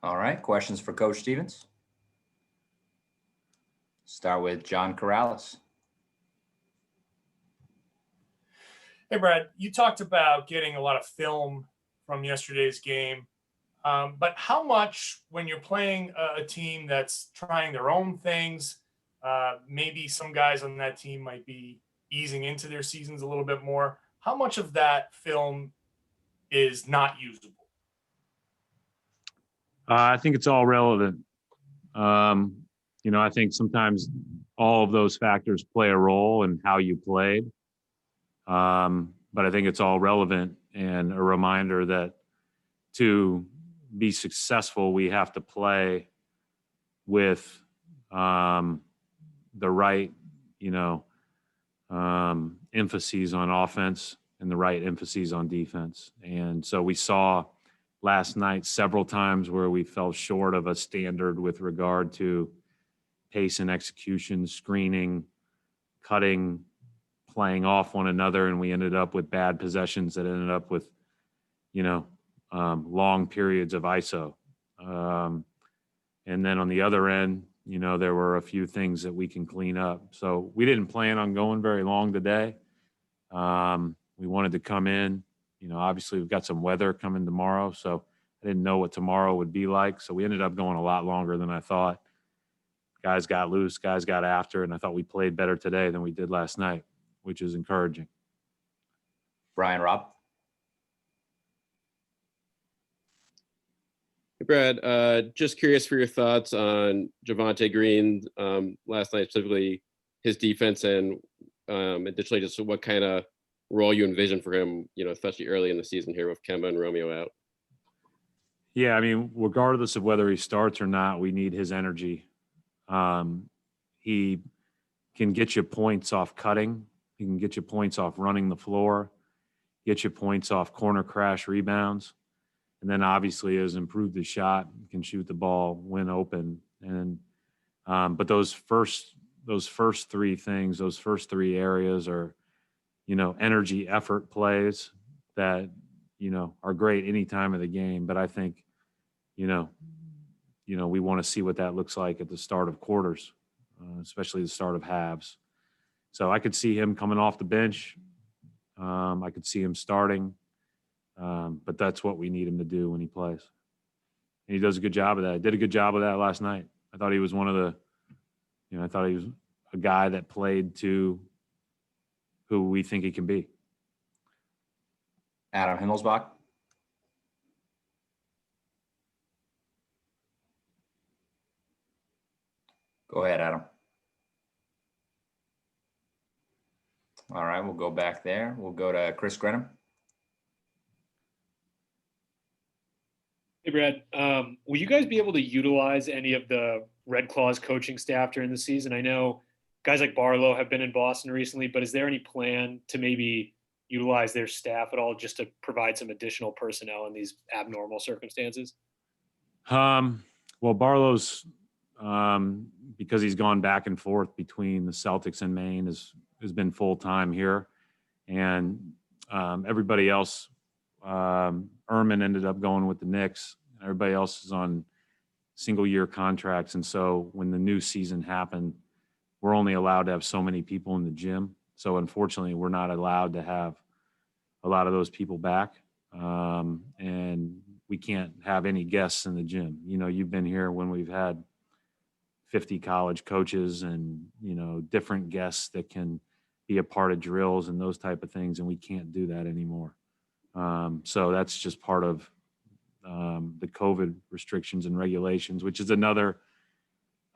All right, questions for Coach Stevens? Start with John Corrales. Hey, Brad, you talked about getting a lot of film from yesterday's game, but how much when you're playing a team that's trying their own things, maybe some guys on that team might be easing into their seasons a little bit more, how much of that film is not usable? I think it's all relevant. I think sometimes all of those factors play a role in how you played. But I think it's all relevant and a reminder that to be successful, we have to play with the right, emphases on offense and the right emphases on defense. And so we saw last night several times where we fell short of a standard with regard to pace and execution, screening, cutting, playing off one another, and we ended up with bad possessions that ended up with, long periods of ISO. And then on the other end, there were a few things that we can clean up. So we didn't plan on going very long today. We wanted to come in. Obviously we've got some weather coming tomorrow, so I didn't know what tomorrow would be like. So we ended up going a lot longer than I thought. Guys got loose, guys got after, and I thought we played better today than we did last night, which is encouraging. Brian Robb. Hey, Brad, just curious for your thoughts on Javonte Green last night, specifically his defense, and additionally just what kind of role you envision for him, especially early in the season here with Kemba and Romeo out. Yeah, I mean, regardless of whether he starts or not, we need his energy. He can get you points off cutting. He can get you points off running the floor, get you points off corner crash rebounds. And then obviously has improved his shot, can shoot the ball when open. And but those first three things, those first three areas are, energy effort plays that, are great any time of the game. But I think, we want to see what that looks like at the start of quarters, especially the start of halves. So I could see him coming off the bench. I could see him starting. But that's what we need him to do when he plays. And he does a good job of that. He did a good job of that last night. I thought he was one of the, I thought he was a guy that played to who we think he can be. Adam Himmelsbach. Go ahead, Adam. All right, we'll go back there. We'll go to Chris Grenham. Hey, Brad, will you guys be able to utilize any of the Red Claws coaching staff during the season? I know guys like Barlow have been in Boston recently, but is there any plan to maybe utilize their staff at all just to provide some additional personnel in these abnormal circumstances? Well, Barlow's, because he's gone back and forth between the Celtics and Maine, has been full-time here. And everybody else, Ehrman ended up going with the Knicks. Everybody else is on single-year contracts. And so when the new season happened, we're only allowed to have so many people in the gym. So unfortunately, we're not allowed to have a lot of those people back. And we can't have any guests in the gym. You've been here when we've had 50 college coaches and, different guests that can be a part of drills and those type of things. And we can't do that anymore. So that's just part of the COVID restrictions and regulations, which is another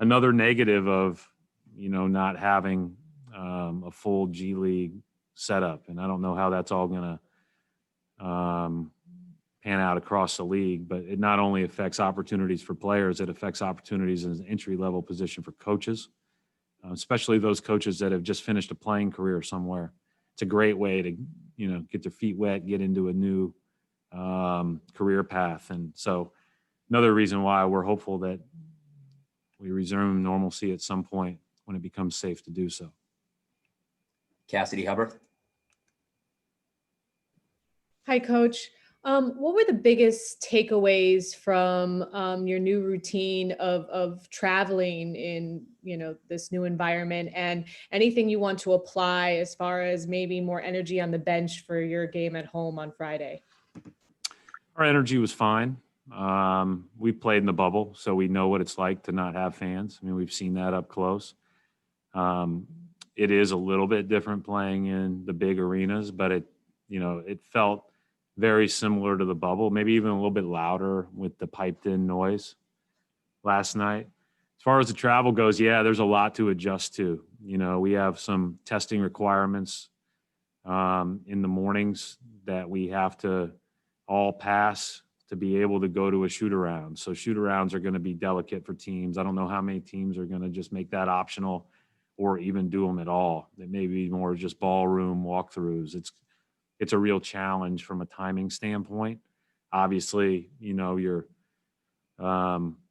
negative of, not having a full G League setup. And I don't know how that's all going to pan out across the league, but it not only affects opportunities for players, it affects opportunities as an entry-level position for coaches, especially those coaches that have just finished a playing career somewhere. It's a great way to, get their feet wet, get into a new career path. And so another reason why we're hopeful that we resume normalcy at some point when it becomes safe to do so. Cassidy Hubbard. Hi, Coach. What were the biggest takeaways from your new routine of traveling in, this new environment, and anything you want to apply as far as maybe more energy on the bench for your game at home on Friday? Our energy was fine. We played in the bubble, so we know what it's like to not have fans. I mean, we've seen that up close. It is a little bit different playing in the big arenas, but it felt very similar to the bubble, maybe even a little bit louder with the piped in noise last night. As far as the travel goes, yeah, there's a lot to adjust to. We have some testing requirements in the mornings that we have to all pass to be able to go to a shoot around. So shoot arounds are going to be delicate for teams. I don't know how many teams are going to just make that optional or even do them at all. They may be more just ballroom walkthroughs. It's a real challenge from a timing standpoint. Obviously, you're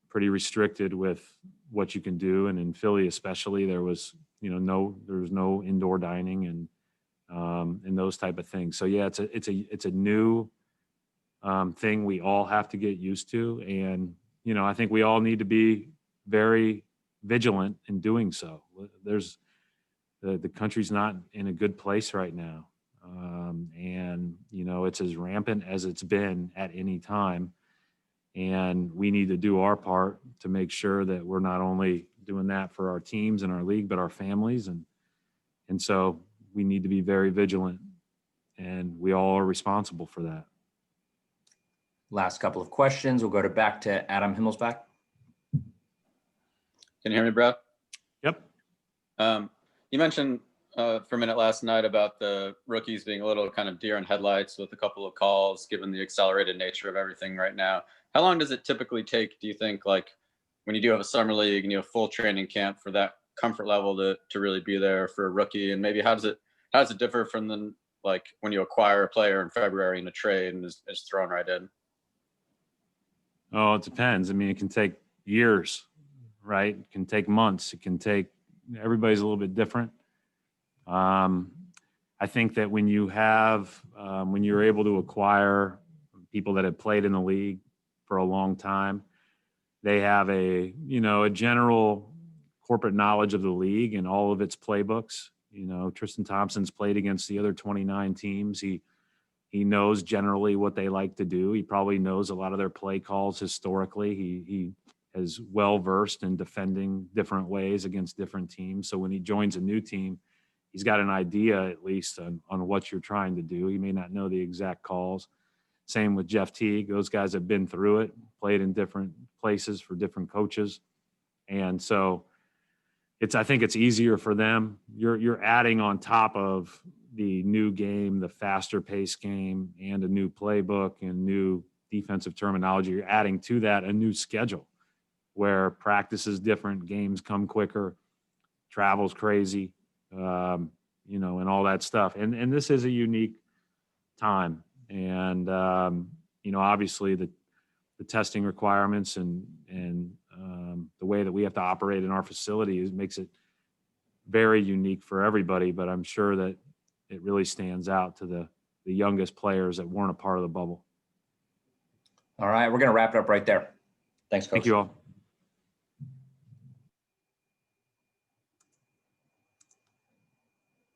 pretty restricted with what you can do. And in Philly, especially, there was no indoor dining and those type of things. So yeah, it's a new thing we all have to get used to. And, I think we all need to be very vigilant in doing so. The country's not in a good place right now. And it's as rampant as it's been at any time. And we need to do our part to make sure that we're not only doing that for our teams and our league, but our families. And so we need to be very vigilant, and we all are responsible for that. Last couple of questions. We'll go back to Adam Himmelsbach. Can you hear me, Brad? Yep. You mentioned for a minute last night about the rookies being a little kind of deer in headlights with a couple of calls, given the accelerated nature of everything right now. How long does it typically take, do you think, like when you do have a summer league and you have full training camp, for that comfort level to really be there for a rookie? And maybe how does it differ from the, like when you acquire a player in February in a trade and is thrown right in? Oh, it depends. I mean, it can take years, right? It can take months. Everybody's a little bit different. I think that when you're able to acquire people that have played in the league for a long time, they have a general corporate knowledge of the league and all of its playbooks. Tristan Thompson's played against the other 29 teams. He knows generally what they like to do. He probably knows a lot of their play calls historically. He is well-versed in defending different ways against different teams. So when he joins a new team, he's got an idea at least on what you're trying to do. He may not know the exact calls. Same with Jeff Teague. Those guys have been through it, played in different places for different coaches. And so I think it's easier for them. You're adding on top of the new game, the faster paced game, and a new playbook and new defensive terminology. You're adding to that a new schedule where practice is different, games come quicker, travel's crazy, and all that stuff. And this is a unique time. And, obviously the testing requirements and the way that we have to operate in our facility makes it very unique for everybody. But I'm sure that it really stands out to the youngest players that weren't a part of the bubble. All right. We're going to wrap it up right there. Thanks, Coach. Thank you all.